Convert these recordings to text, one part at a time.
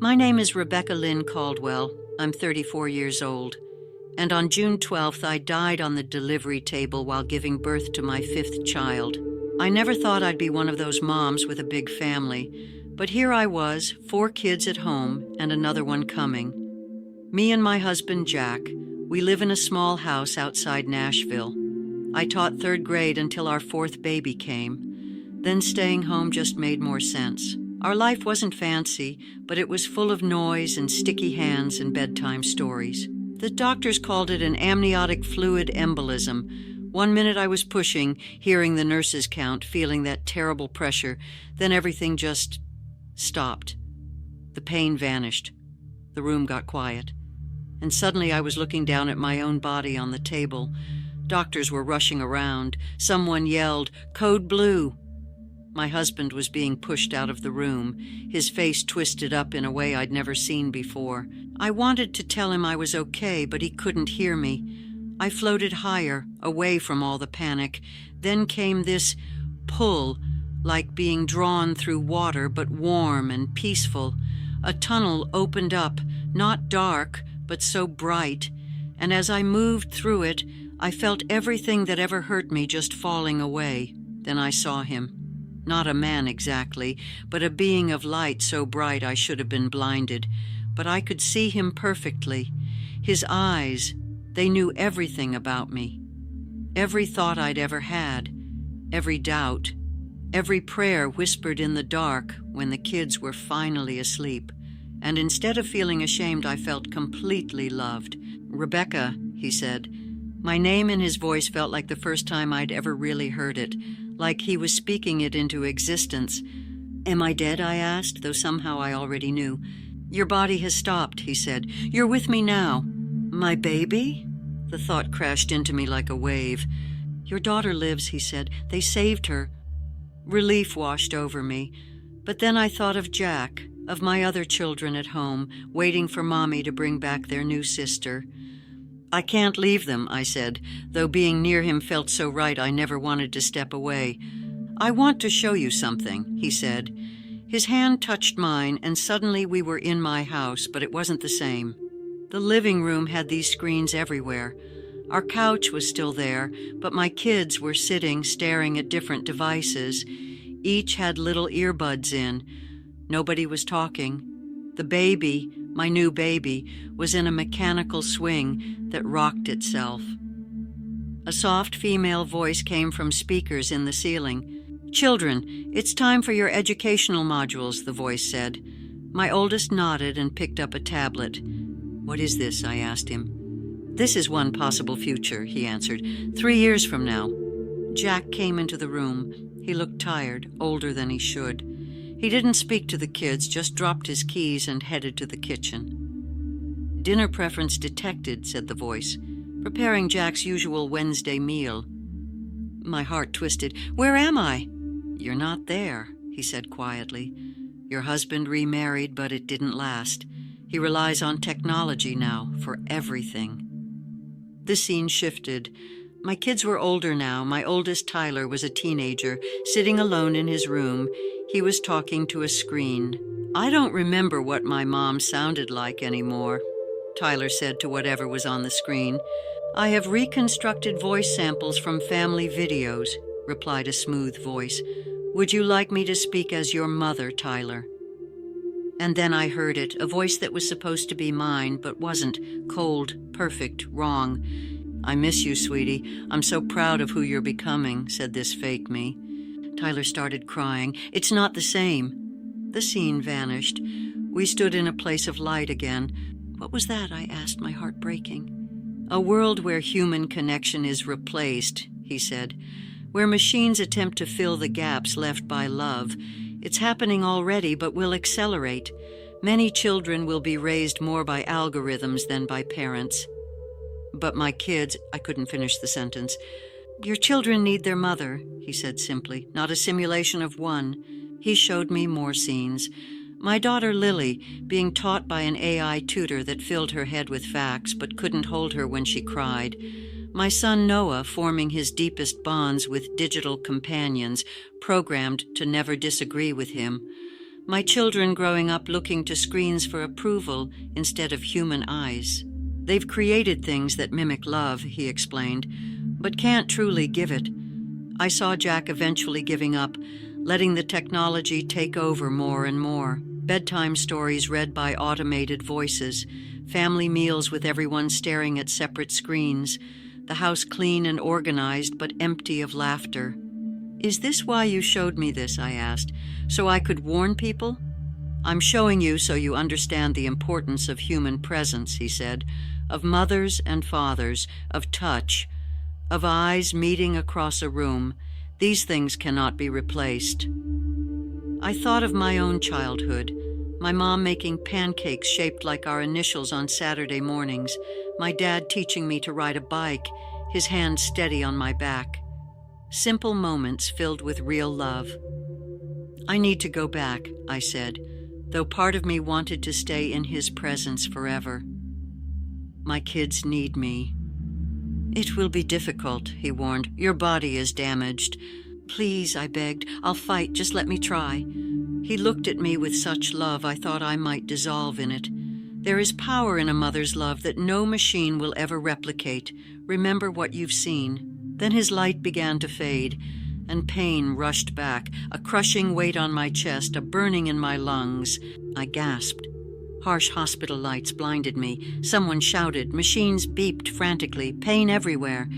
My name is Rebecca Lynn Caldwell. I'm 34 years old. And on June 12th, I died on the delivery table while giving birth to my 5th child. I never thought I'd be one of those moms with a big family, but here I was, 4 kids at home and another one coming. Me and my husband, Jack, we live in a small house outside Nashville. I taught 3rd grade until our 4th baby came. Then staying home just made more sense. Our life wasn't fancy, but it was full of noise and sticky hands and bedtime stories. The doctors called it an amniotic fluid embolism. One minute I was pushing, hearing the nurses count, feeling that terrible pressure. Then everything just stopped. The pain vanished. The room got quiet. And suddenly I was looking down at my own body on the table. Doctors were rushing around. Someone yelled, "Code Blue!" My husband was being pushed out of the room, his face twisted up in a way I'd never seen before. I wanted to tell him I was okay, but he couldn't hear me. I floated higher, away from all the panic. Then came this pull, like being drawn through water, but warm and peaceful. A tunnel opened up, not dark, but so bright. And as I moved through it, I felt everything that ever hurt me just falling away. Then I saw him. Not a man exactly, but a being of light so bright I should have been blinded. But I could see him perfectly. His eyes, they knew everything about me. Every thought I'd ever had, every doubt, every prayer whispered in the dark when the kids were finally asleep. And instead of feeling ashamed, I felt completely loved. "Rebecca," he said. My name in his voice felt like the first time I'd ever really heard it, like he was speaking it into existence. "Am I dead?" I asked, though somehow I already knew. "Your body has stopped," he said. "You're with me now." "My baby?" The thought crashed into me like a wave. "Your daughter lives," he said. "They saved her." Relief washed over me. But then I thought of Jack, of my other children at home, waiting for Mommy to bring back their new sister. "I can't leave them," I said, though being near him felt so right I never wanted to step away. "I want to show you something," he said. His hand touched mine, and suddenly we were in my house, but it wasn't the same. The living room had these screens everywhere. Our couch was still there, but my kids were sitting, staring at different devices. Each had little earbuds in. Nobody was talking. The baby, my new baby, was in a mechanical swing that rocked itself. A soft female voice came from speakers in the ceiling. "Children, it's time for your educational modules," the voice said. My oldest nodded and picked up a tablet. "What is this?" I asked him. "This is one possible future," he answered. 3 years from now." Jack came into the room. He looked tired, older than he should. He didn't speak to the kids, just dropped his keys and headed to the kitchen. "Dinner preference detected," said the voice. "Preparing Jack's usual Wednesday meal." My heart twisted. "Where am I?" "You're not there," he said quietly. "Your husband remarried, but it didn't last. He relies on technology now for everything." The scene shifted. My kids were older now. My oldest, Tyler, was a teenager, sitting alone in his room. He was talking to a screen. "I don't remember what my mom sounded like anymore," Tyler said to whatever was on the screen. "I have reconstructed voice samples from family videos," replied a smooth voice. "Would you like me to speak as your mother, Tyler?" And then I heard it, a voice that was supposed to be mine, but wasn't, cold, perfect, wrong. "I miss you, sweetie. I'm so proud of who you're becoming," said this fake me. Tyler started crying. "It's not the same." The scene vanished. We stood in a place of light again. "What was that?" I asked, my heart breaking. "A world where human connection is replaced," he said, "where machines attempt to fill the gaps left by love. It's happening already, but will accelerate. Many children will be raised more by algorithms than by parents." "But my kids," I couldn't finish the sentence. "Your children need their mother," he said simply, "not a simulation of one." He showed me more scenes. My daughter Lily, being taught by an AI tutor that filled her head with facts but couldn't hold her when she cried. My son Noah forming his deepest bonds with digital companions, programmed to never disagree with him. My children growing up looking to screens for approval instead of human eyes. They've created things that mimic love, he explained, but can't truly give it. I saw Jack eventually giving up, letting the technology take over more and more. Bedtime stories read by automated voices, family meals with everyone staring at separate screens, the house clean and organized but empty of laughter. "Is this why you showed me this?" I asked. "So I could warn people?" "I'm showing you so you understand the importance of human presence," he said, "of mothers and fathers, of touch, of eyes meeting across a room. These things cannot be replaced." I thought of my own childhood, my mom making pancakes shaped like our initials on Saturday mornings, my dad teaching me to ride a bike, his hand steady on my back. Simple moments filled with real love. "I need to go back," I said, though part of me wanted to stay in his presence forever. "My kids need me." "It will be difficult," he warned. "Your body is damaged." "Please," I begged. "I'll fight. Just let me try." He looked at me with such love I thought I might dissolve in it. There is power in a mother's love that no machine will ever replicate. Remember what you've seen. Then his light began to fade, and pain rushed back, a crushing weight on my chest, a burning in my lungs. I gasped. Harsh hospital lights blinded me. Someone shouted. Machines beeped frantically. Pain everywhere.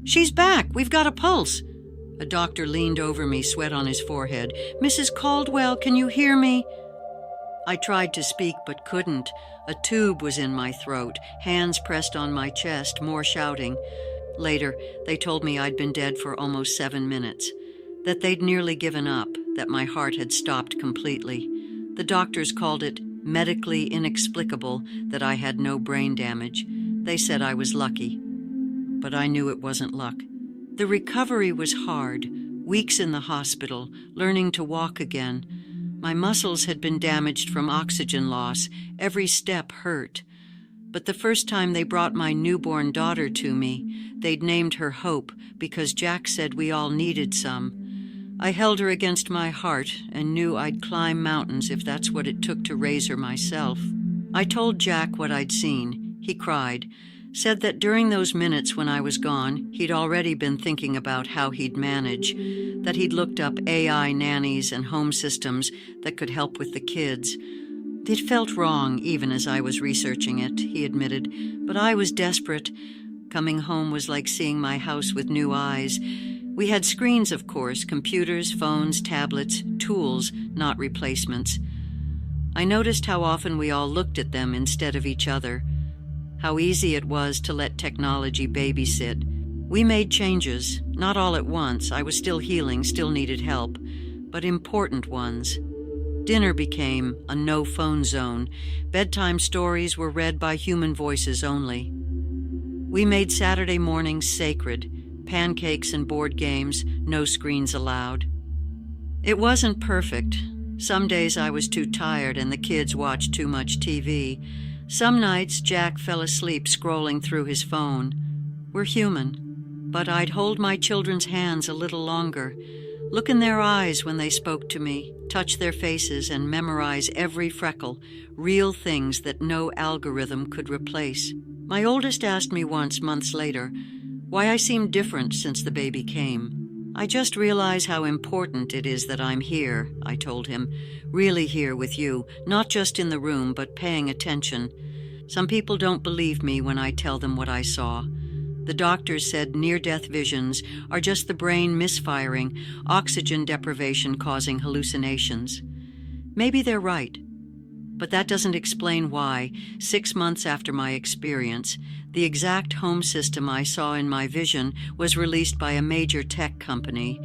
"She's back! We've got a pulse!" A doctor leaned over me, sweat on his forehead. "Mrs. Caldwell, can you hear me?" I tried to speak but couldn't. A tube was in my throat, hands pressed on my chest, more shouting. Later, they told me I'd been dead for almost 7 minutes, that they'd nearly given up, that my heart had stopped completely. The doctors called it medically inexplicable that I had no brain damage. They said I was lucky. But I knew it wasn't luck. The recovery was hard, weeks in the hospital, learning to walk again. My muscles had been damaged from oxygen loss. Every step hurt. But the first time they brought my newborn daughter to me, they'd named her Hope because Jack said we all needed some. I held her against my heart and knew I'd climb mountains if that's what it took to raise her myself. I told Jack what I'd seen. He cried, said that during those minutes when I was gone, he'd already been thinking about how he'd manage, that he'd looked up AI nannies and home systems that could help with the kids. It felt wrong, even as I was researching it, he admitted, but I was desperate. Coming home was like seeing my house with new eyes. We had screens, of course, computers, phones, tablets, tools, not replacements. I noticed how often we all looked at them instead of each other, how easy it was to let technology babysit. We made changes, not all at once. I was still healing, still needed help, but important ones. Dinner became a no-phone zone. Bedtime stories were read by human voices only. We made Saturday mornings sacred. Pancakes and board games, no screens allowed. It wasn't perfect. Some days I was too tired and the kids watched too much TV. Some nights Jack fell asleep scrolling through his phone. We're human. But I'd hold my children's hands a little longer, look in their eyes when they spoke to me, touch their faces and memorize every freckle, real things that no algorithm could replace. My oldest asked me once, months later, why I seemed different since the baby came. "I just realize how important it is that I'm here," I told him, "really here with you, not just in the room, but paying attention. Some people don't believe me when I tell them what I saw. The doctors said near-death visions are just the brain misfiring, oxygen deprivation causing hallucinations. Maybe they're right. But that doesn't explain why, 6 months after my experience, the exact home system I saw in my vision was released by a major tech company.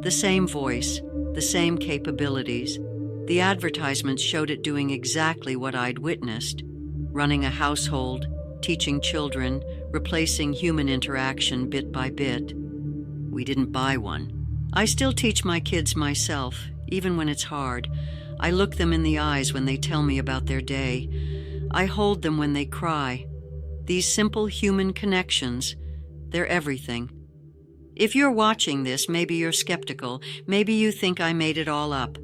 The same voice, the same capabilities. The advertisements showed it doing exactly what I'd witnessed, running a household, teaching children, replacing human interaction bit by bit. We didn't buy one. I still teach my kids myself, even when it's hard. I look them in the eyes when they tell me about their day. I hold them when they cry. These simple human connections, they're everything. If you're watching this, maybe you're skeptical. Maybe you think I made it all up.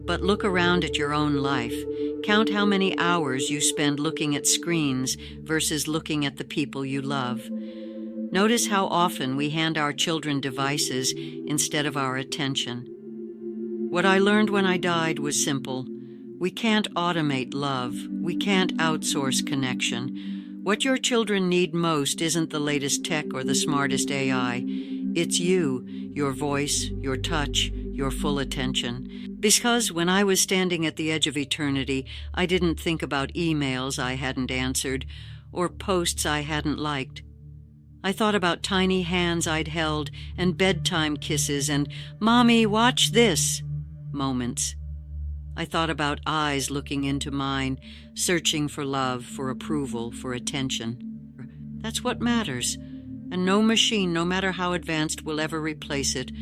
But look around at your own life. Count how many hours you spend looking at screens versus looking at the people you love. Notice how often we hand our children devices instead of our attention. What I learned when I died was simple. We can't automate love. We can't outsource connection. What your children need most isn't the latest tech or the smartest AI. It's you, your voice, your touch, your full attention. Because when I was standing at the edge of eternity, I didn't think about emails I hadn't answered or posts I hadn't liked. I thought about tiny hands I'd held and bedtime kisses and "Mommy, watch this" moments. I thought about eyes looking into mine, searching for love, for approval, for attention. That's what matters, and no machine, no matter how advanced, will ever replace it.